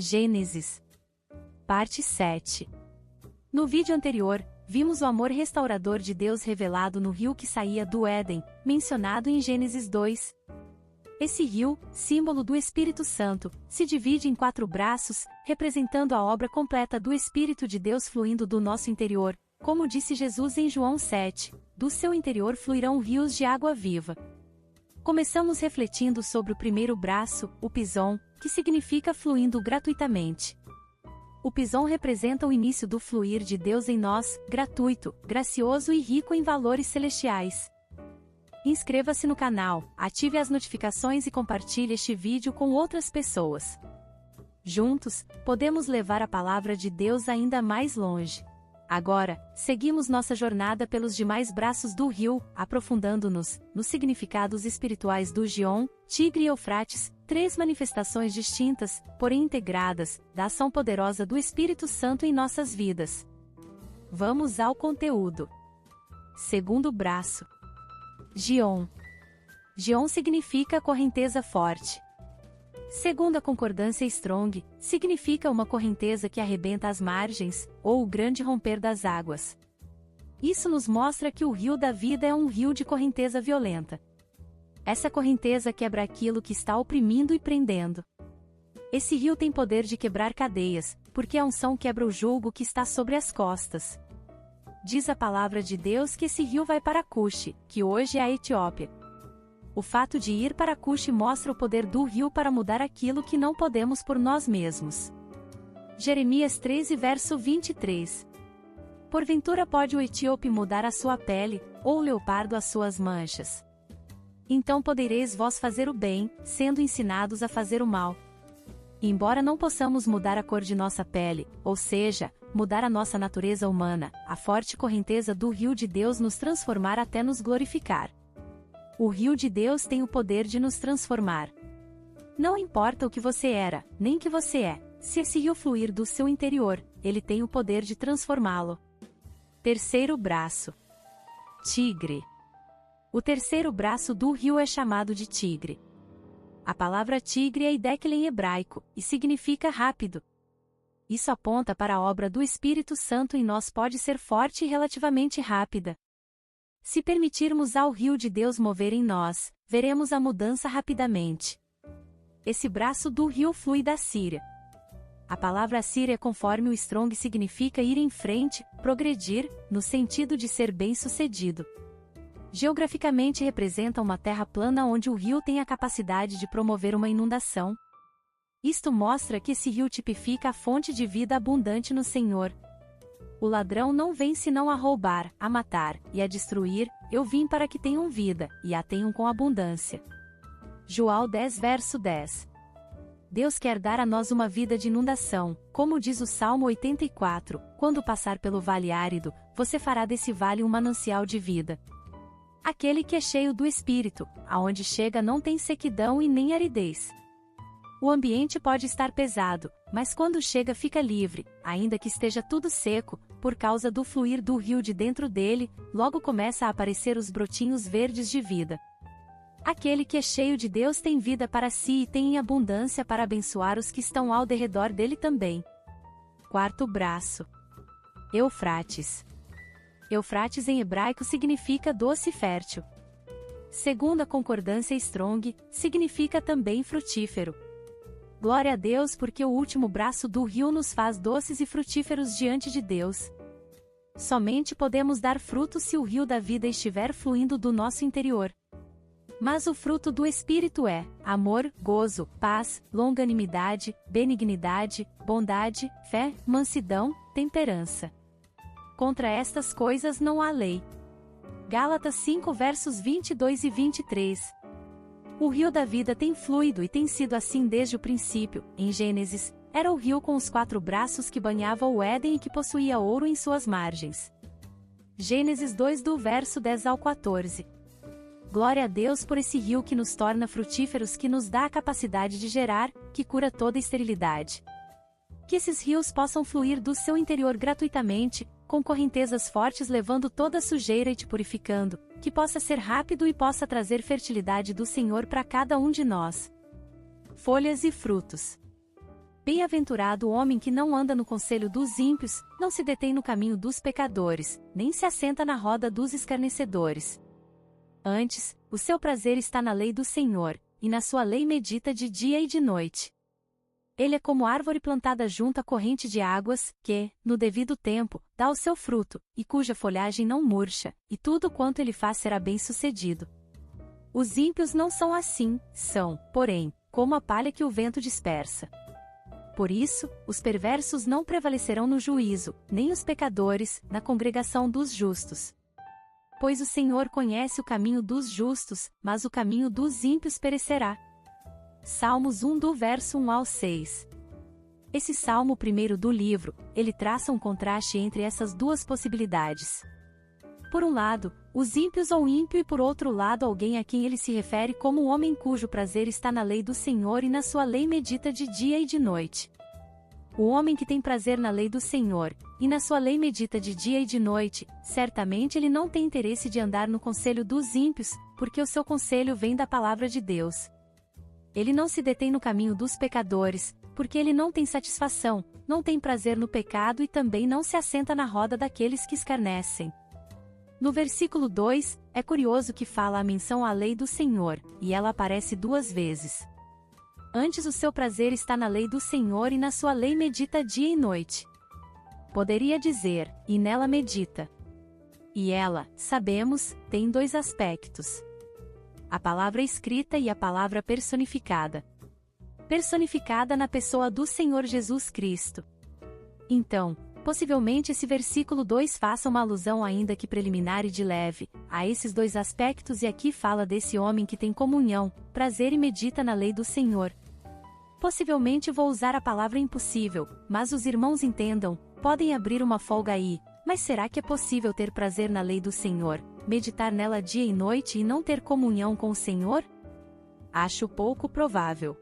Gênesis. Parte 7. No vídeo anterior, vimos o amor restaurador de Deus revelado no rio que saía do Éden, mencionado em Gênesis 2. Esse rio, símbolo do Espírito Santo, se divide em 4 braços, representando a obra completa do Espírito de Deus fluindo do nosso interior, como disse Jesus em João 7, do seu interior fluirão rios de água viva. Começamos refletindo sobre o primeiro braço, o pison, que significa fluindo gratuitamente. O pison representa o início do fluir de Deus em nós, gratuito, gracioso e rico em valores celestiais. Inscreva-se no canal, ative as notificações e compartilhe este vídeo com outras pessoas. Juntos, podemos levar a palavra de Deus ainda mais longe. Agora, seguimos nossa jornada pelos demais braços do rio, aprofundando-nos nos significados espirituais do Gion, Tigre e Eufrates, 3 manifestações distintas, porém integradas, da ação poderosa do Espírito Santo em nossas vidas. Vamos ao conteúdo. Segundo braço. Gion. Gion significa correnteza forte. Segundo a concordância Strong, significa uma correnteza que arrebenta as margens, ou o grande romper das águas. Isso nos mostra que o rio da vida é um rio de correnteza violenta. Essa correnteza quebra aquilo que está oprimindo e prendendo. Esse rio tem poder de quebrar cadeias, porque a unção quebra o jugo que está sobre as costas. Diz a palavra de Deus que esse rio vai para Cuxi, que hoje é a Etiópia. O fato de ir para Cuxi mostra o poder do rio para mudar aquilo que não podemos por nós mesmos. Jeremias 13 verso 23. Porventura pode o etíope mudar a sua pele, ou o leopardo as suas manchas? Então podereis vós fazer o bem, sendo ensinados a fazer o mal. Embora não possamos mudar a cor de nossa pele, ou seja, mudar a nossa natureza humana, a forte correnteza do rio de Deus nos transformar até nos glorificar. O rio de Deus tem o poder de nos transformar. Não importa o que você era, nem o que você é, se esse rio fluir do seu interior, ele tem o poder de transformá-lo. Terceiro braço. Tigre. O terceiro braço do rio é chamado de tigre. A palavra tigre é idéquila em hebraico, e significa rápido. Isso aponta para a obra do Espírito Santo em nós pode ser forte e relativamente rápida. Se permitirmos ao rio de Deus mover em nós, veremos a mudança rapidamente. Esse braço do rio flui da Síria. A palavra Síria conforme o Strong significa ir em frente, progredir, no sentido de ser bem-sucedido. Geograficamente representa uma terra plana onde o rio tem a capacidade de promover uma inundação. Isto mostra que esse rio tipifica a fonte de vida abundante no Senhor. O ladrão não vem senão a roubar, a matar, e a destruir, eu vim para que tenham vida, e a tenham com abundância. João 10 verso 10. Deus quer dar a nós uma vida de inundação, como diz o Salmo 84, quando passar pelo vale árido, você fará desse vale um manancial de vida. Aquele que é cheio do Espírito, aonde chega não tem sequidão e nem aridez. O ambiente pode estar pesado, mas quando chega fica livre, ainda que esteja tudo seco, por causa do fluir do rio de dentro dele, logo começa a aparecer os brotinhos verdes de vida. Aquele que é cheio de Deus tem vida para si e tem em abundância para abençoar os que estão ao derredor dele também. Quarto braço. Eufrates. Eufrates em hebraico significa doce e fértil. Segundo a concordância Strong, significa também frutífero. Glória a Deus porque o último braço do rio nos faz doces e frutíferos diante de Deus. Somente podemos dar fruto se o rio da vida estiver fluindo do nosso interior. Mas o fruto do Espírito é amor, gozo, paz, longanimidade, benignidade, bondade, fé, mansidão, temperança. Contra estas coisas não há lei. Gálatas 5 versos 22 e 23. O rio da vida tem fluído e tem sido assim desde o princípio. Em Gênesis, era o rio com os 4 braços que banhava o Éden e que possuía ouro em suas margens. Gênesis 2 do verso 10 ao 14. Glória a Deus por esse rio que nos torna frutíferos, que nos dá a capacidade de gerar, que cura toda esterilidade. Que esses rios possam fluir do seu interior gratuitamente, com correntezas fortes levando toda a sujeira e te purificando, que possa ser rápido e possa trazer fertilidade do Senhor para cada um de nós. Folhas e frutos. Bem-aventurado o homem que não anda no conselho dos ímpios, não se detém no caminho dos pecadores, nem se assenta na roda dos escarnecedores. Antes, o seu prazer está na lei do Senhor, e na sua lei medita de dia e de noite. Ele é como árvore plantada junto à corrente de águas, que, no devido tempo, dá o seu fruto, e cuja folhagem não murcha, e tudo quanto ele faz será bem-sucedido. Os ímpios não são assim, são, porém, como a palha que o vento dispersa. Por isso, os perversos não prevalecerão no juízo, nem os pecadores, na congregação dos justos. Pois o Senhor conhece o caminho dos justos, mas o caminho dos ímpios perecerá. Salmos 1 do verso 1 ao 6. Esse salmo primeiro do livro, ele traça um contraste entre essas duas possibilidades. Por um lado, os ímpios ou ímpio e por outro lado alguém a quem ele se refere como um homem cujo prazer está na lei do Senhor e na sua lei medita de dia e de noite. O homem que tem prazer na lei do Senhor, e na sua lei medita de dia e de noite, certamente ele não tem interesse de andar no conselho dos ímpios, porque o seu conselho vem da palavra de Deus. Ele não se detém no caminho dos pecadores, porque ele não tem satisfação, não tem prazer no pecado e também não se assenta na roda daqueles que escarnecem. No versículo 2, é curioso que fala a menção à lei do Senhor, e ela aparece 2 vezes. Antes o seu prazer está na lei do Senhor e na sua lei medita dia e noite. Poderia dizer, e nela medita. E ela, sabemos, tem 2 aspectos. A palavra escrita e a palavra personificada. Personificada na pessoa do Senhor Jesus Cristo. Então, possivelmente esse versículo 2 faça uma alusão ainda que preliminar e de leve, a esses 2 aspectos e aqui fala desse homem que tem comunhão, prazer e medita na lei do Senhor. Possivelmente vou usar a palavra impossível, mas os irmãos entendam, podem abrir uma folga aí, mas será que é possível ter prazer na lei do Senhor, meditar nela dia e noite e não ter comunhão com o Senhor? Acho pouco provável.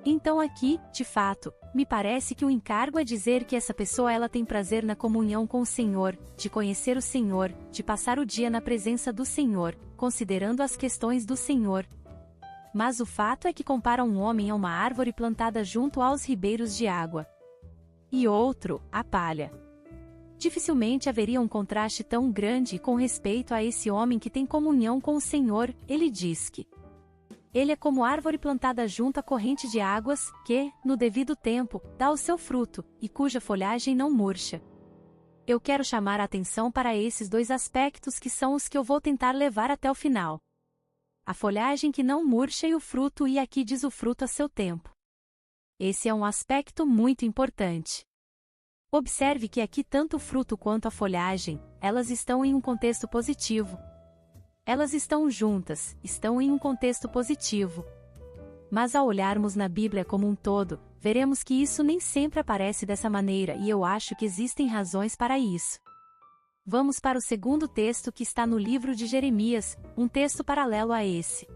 Então aqui, de fato, me parece que o encargo é dizer que essa pessoa ela tem prazer na comunhão com o Senhor, de conhecer o Senhor, de passar o dia na presença do Senhor, considerando as questões do Senhor. Mas o fato é que compara um homem a uma árvore plantada junto aos ribeiros de água. E outro, a palha. Dificilmente haveria um contraste tão grande com respeito a esse homem que tem comunhão com o Senhor, ele diz que ele é como árvore plantada junto à corrente de águas, que, no devido tempo, dá o seu fruto, e cuja folhagem não murcha. Eu quero chamar a atenção para esses 2 aspectos que são os que eu vou tentar levar até o final. A folhagem que não murcha e o fruto e aqui diz o fruto a seu tempo. Esse é um aspecto muito importante. Observe que aqui tanto o fruto quanto a folhagem, elas estão em um contexto positivo. Elas estão juntas, estão em um contexto positivo. Mas ao olharmos na Bíblia como um todo, veremos que isso nem sempre aparece dessa maneira e eu acho que existem razões para isso. Vamos para o segundo texto que está no livro de Jeremias, um texto paralelo a esse.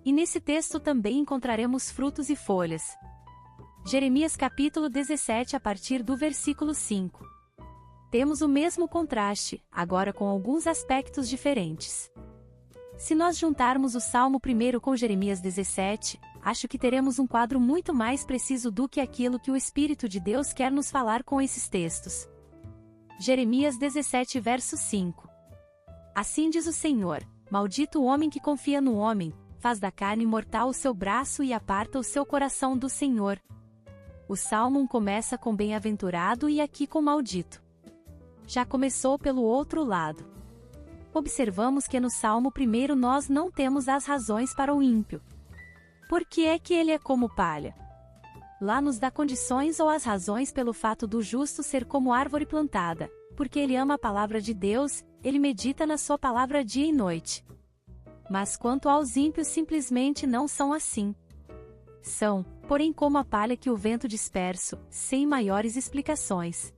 E nesse texto também encontraremos frutos e folhas. Jeremias capítulo 17 a partir do versículo 5. Temos o mesmo contraste, agora com alguns aspectos diferentes. Se nós juntarmos o Salmo 1 com Jeremias 17, acho que teremos um quadro muito mais preciso do que aquilo que o Espírito de Deus quer nos falar com esses textos. Jeremias 17 verso 5. Assim diz o Senhor, maldito o homem que confia no homem, faz da carne mortal o seu braço e aparta o seu coração do Senhor. O Salmo começa com bem-aventurado e aqui com maldito. Já começou pelo outro lado. Observamos que no Salmo 1 nós não temos as razões para o ímpio. Por que é que ele é como palha? Lá nos dá condições ou as razões pelo fato do justo ser como árvore plantada, porque ele ama a palavra de Deus, ele medita na sua palavra dia e noite. Mas quanto aos ímpios simplesmente não são assim. São, porém como a palha que o vento disperso, sem maiores explicações.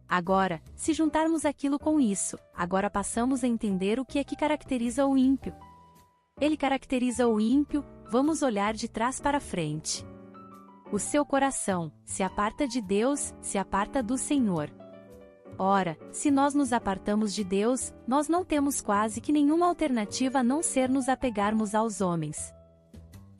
Agora, se juntarmos aquilo com isso, agora passamos a entender o que é que caracteriza o ímpio. Ele caracteriza o ímpio, vamos olhar de trás para frente. O seu coração se aparta de Deus, se aparta do Senhor. Ora, se nós nos apartamos de Deus, nós não temos quase que nenhuma alternativa a não ser nos apegarmos aos homens.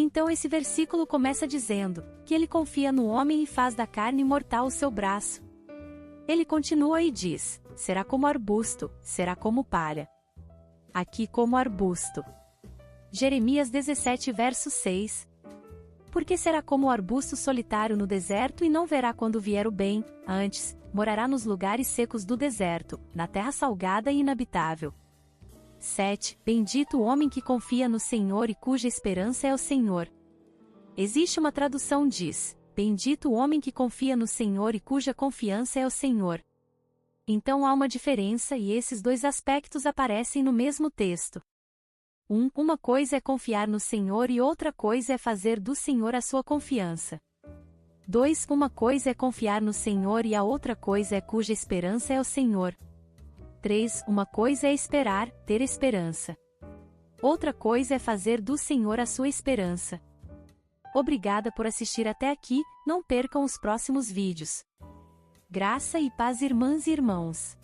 Então esse versículo começa dizendo que ele confia no homem e faz da carne mortal o seu braço. Ele continua e diz: será como arbusto, será como palha. Aqui como arbusto. Jeremias 17 verso 6. Porque será como o arbusto solitário no deserto e não verá quando vier o bem, antes, morará nos lugares secos do deserto, na terra salgada e inabitável. 7. Bendito o homem que confia no Senhor e cuja esperança é o Senhor. Existe uma tradução diz: bendito o homem que confia no Senhor e cuja confiança é o Senhor. Então há uma diferença e esses dois aspectos aparecem no mesmo texto. Uma coisa é confiar no Senhor e outra coisa é fazer do Senhor a sua confiança. 2. Uma coisa é confiar no Senhor e a outra coisa é cuja esperança é o Senhor. 3. Uma coisa é esperar, ter esperança. Outra coisa é fazer do Senhor a sua esperança. Obrigada por assistir até aqui, não percam os próximos vídeos. Graça e paz, irmãs e irmãos.